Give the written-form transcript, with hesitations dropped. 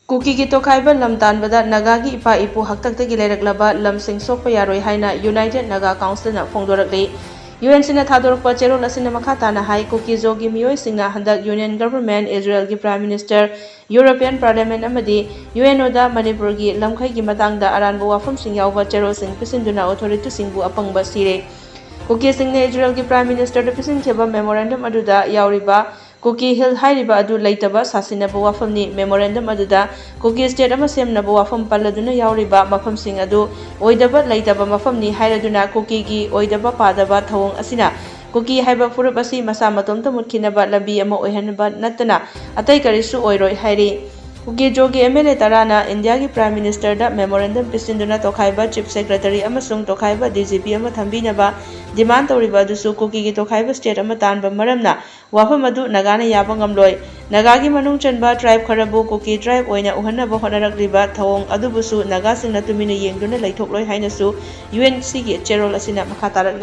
Kuki ki Tokhaiba Lam tanbada Nagagi ipa ipu Haktaktagi Leiraklaba Lam sing Sokpa Yaroi haina United Naga Council na Fongdorakli UNC na Thadorakpa Cherol asina Makhatana hai Kuki Zo gi miyoi singna handak Union Government Israel gi Prime Minister Uropian Parliament amadi UNO da Manipur gi lamkhai gi matangda Aranba Wafam sing yauba Cherol Sing Pisinduna Authority singbu apangba sire Kuki Singna Israel gi Prime Minister da pisinkheba memorandum aduda Yaoriba Kuki Hill Hairiba adu Leitaba sasinaba wafamni memorandum aduda Kuki State ama semnaba wafam palladuna Yaoriba Mafam sing adu Oidaba Leitaba mafamni hairaduna Kuki gi Oida Padaba Thouwong asina Kuki haiba Furup asi Matomta Mutkhinaba Lambi ama oihanba natana atai Karisu Oiroi hairi Kuki Zo gi MLA tarana India gi Prime Minister da memorandum pisinduna Tokhaiba Chief Secretary amasung Tokhaiba DGP ama thambinaba demand tawriba adusu Kuki gi Tokhaiba State ama tanba maramna wafam adu Nagana yaba ngamloi Nagagi manung chanba tribe kharabu Kuki Tribe oina uhanaba honarakliba Thouwong adubusu Naga singna tumina yengduna leithokloi hainasu UNC gi Cherol asina Makhatana